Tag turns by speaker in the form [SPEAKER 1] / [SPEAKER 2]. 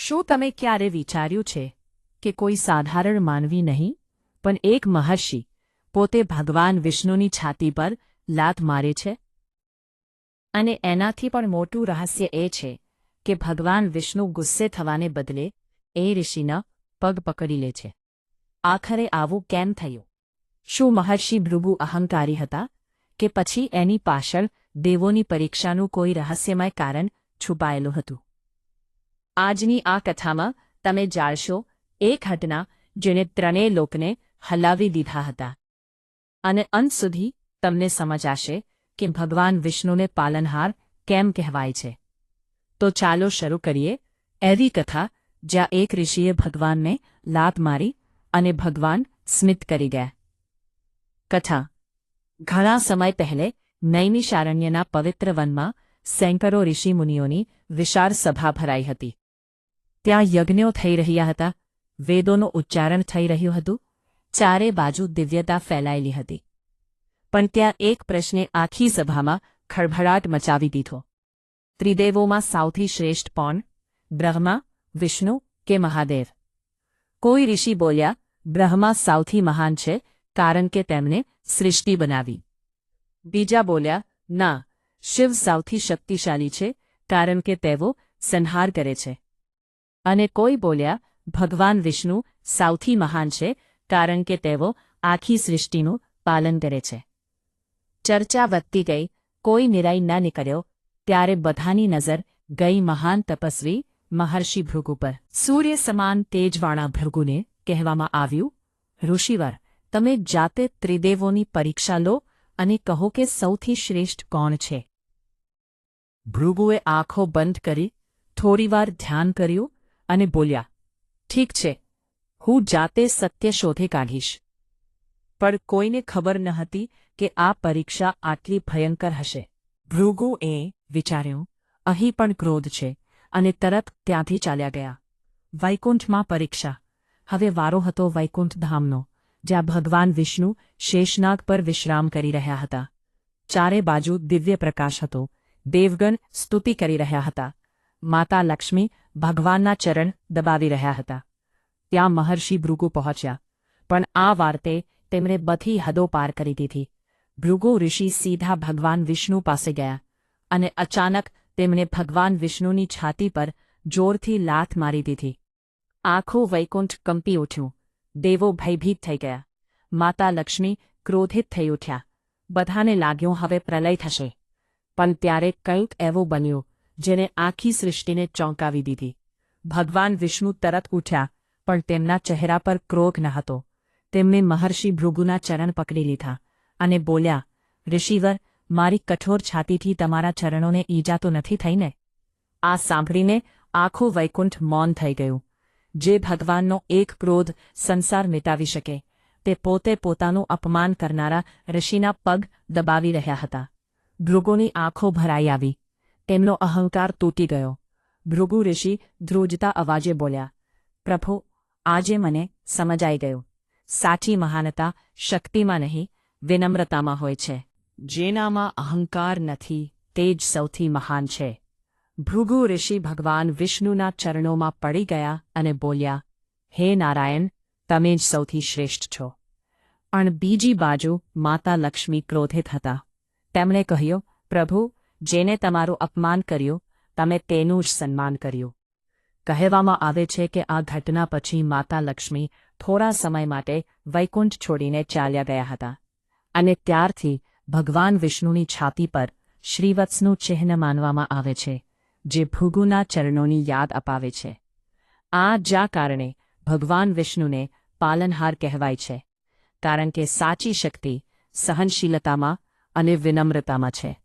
[SPEAKER 1] શું તમે ક્યારે વિચાર્યું છે કે કોઈ સાધારણ માનવી નહીં પણ એક મહર્ષિ પોતે ભગવાન વિષ્ણુની છાતી પર લાત મારે છે? અને એનાથી પણ મોટું રહસ્ય એ છે કે ભગવાન વિષ્ણુ ગુસ્સે થવાને બદલે એ ઋષિના પગ પકડી લે છે. આખરે આવું કેમ થયું? શું મહર્ષિ ભૃગુ અહંકારી હતા કે પછી એની પાછળ દેવોની પરીક્ષાનું કોઈ રહસ્યમય કારણ છુપાયેલું હતું? આજની આ કથામાં તમે જાણશો એ ઘટના જેણે ત્રણેય લોકને હલાવી દીધા હતા, અને અંત સુધી તમને સમજાશે કે ભગવાન વિષ્ણુને પાલનહાર કેમ કહેવાય છે. તો ચાલો શરૂ કરીએ એવી કથા જ્યાં એક ઋષિએ ભગવાનને લાત મારી અને ભગવાન સ્મિત કરી ગયા. કથા ઘણા સમય પહેલે નૈમિષારણ્યના પવિત્ર વનમાં સેંકડો ઋષિમુનિઓની વિશાળ સભા ભરાઈ હતી. ત્યાં યજ્ઞો થઈ રહ્યા હતા, વેદોનું ઉચ્ચારણ થઈ રહ્યું હતું, ચારે બાજુ દિવ્યતા ફેલાયેલી હતી. પણ ત્યાં એક પ્રશ્ને આખી સભામાં ખળભળાટ મચાવી દીધો. ત્રિદેવોમાં સૌથી શ્રેષ્ઠ કોણ? બ્રહ્મા, વિષ્ણુ કે મહાદેવ? કોઈ ઋષિ બોલ્યા, બ્રહ્મા સૌથી મહાન છે કારણ કે તેમણે સૃષ્ટિ બનાવી. બીજા બોલ્યા, ના, શિવ સૌથી શક્તિશાળી છે કારણ કે તેઓ સંહાર કરે છે. અને કોઈ બોલ્યા, ભગવાન વિષ્ણુ સૌથી મહાન છે કારણ કે તેઓ આખી સૃષ્ટિનું પાલન કરે છે. ચર્ચા વધતી ગઈ, કોઈ નિર્ણય ન નીકળ્યો. ત્યારે બધાની નજર ગઈ મહાન તપસ્વી મહર્ષિ ભૃગુ પર. સૂર્ય સમાન તેજવાળા ભૃગુને કહેવામાં આવ્યું, ઋષિવર, તમે જાતે ત્રિદેવોની પરીક્ષા લો અને કહો કે સૌથી શ્રેષ્ઠ કોણ છે. ભૃગુએ આંખો બંધ કરી થોડીવાર ધ્યાન કર્યું અને બોલ્યા, ઠીક છે, હું જાતે સત્ય શોધી કાઢીશ. પણ કોઈને ખબર ન હતી કે આ પરીક્ષા આટલી ભયંકર હશે. ભૃગુએ વિચાર્યું, અહીં પણ ક્રોધ છે, અને તરત ત્યાંથી ચાલ્યા ગયા. વૈકુંઠમાં પરીક્ષા. હવે વારો હતો વૈકુંઠ ધામનો, જ્યાં ભગવાન વિષ્ણુ શેષનાગ પર વિશ્રામ કરી રહ્યા હતા. ચારે બાજુ દિવ્ય પ્રકાશ હતો. દેવગણ સ્તુતિ કરી રહ્યા હતા. માતા લક્ષ્મી ભગવાનના ચરણ દબાવી રહ્યા હતા. ત્યાં મહર્ષિ ભૃગુ પહોંચ્યા, પણ આ વાર્તે તેમણે બધી હદો પાર કરી દીધી. ભૃગુ ઋષિ સીધા ભગવાન વિષ્ણુ પાસે ગયા, અને અચાનક તેમણે ભગવાન વિષ્ણુની છાતી પર જોરથી લાત મારી દીધી. આખું વૈકુંઠ કંપી ઉઠ્યું. દેવો ભયભીત થઈ ગયા. માતા લક્ષ્મી ક્રોધિત થઈ ઉઠ્યા. બધાને લાગ્યું હવે પ્રલય થશે. પણ ત્યારે કંઈક એવું બન્યું જેને આખી સૃષ્ટિને ચોંકાવી દીધી. ભગવાન વિષ્ણુ તરત ઉઠ્યા, પણ તેમના ચહેરા પર ક્રોધ ન હતો. તેમણે મહર્ષિ ભૃગુના ચરણ પકડી લીધા અને બોલ્યા, ઋષિવર, મારી કઠોર છાતીથી તમારા ચરણોને ઈજા તો નથી થઈ ને? આ સાંભળીને આખું વૈકુંઠ મૌન થઈ ગયું. જે ભગવાનનો એક ક્રોધ સંસાર મિટાવી શકે, તે પોતે પોતાનું અપમાન કરનારા ઋષિના પગ દબાવી રહ્યા હતા. ભૃગુની આંખો ભરાઈ આવી. તેમનો અહંકાર તૂટી ગયો. ભૃગુ ઋષિ ધ્રુજતા અવાજે બોલ્યા, પ્રભુ, આજે મને સમજાઈ ગયું. સાચી મહાનતા શક્તિમાં નહીં, વિનમ્રતામાં હોય છે. જેનામાં અહંકાર નથી તે જ સૌથી મહાન છે. ભૃગુ ઋષિ ભગવાન વિષ્ણુના ચરણોમાં પડી ગયા અને બોલ્યા, હે નારાયણ, તમે જ સૌથી શ્રેષ્ઠ છો. પણ બીજી બાજુ માતા લક્ષ્મી ક્રોધિત હતા. તેમણે કહ્યું, પ્રભુ, જેને તમારું અપમાન કર્યું, તમે તેનું જ સન્માન કર્યું. કહેવામાં આવે છે કે આ ઘટના પછી માતા લક્ષ્મી થોડા સમય માટે વૈકુંઠ છોડીને ચાલ્યા ગયા હતા, અને ત્યારથી ભગવાન વિષ્ણુની છાતી પર શ્રીવત્સનું ચિહ્ન માનવામાં આવે છે, જે ભૃગુના ચરણોની યાદ અપાવે છે. આ જ કારણે ભગવાન વિષ્ણુને પાલનહાર કહેવાય છે, કારણ કે સાચી શક્તિ સહનશીલતામાં અને વિનમ્રતામાં છે.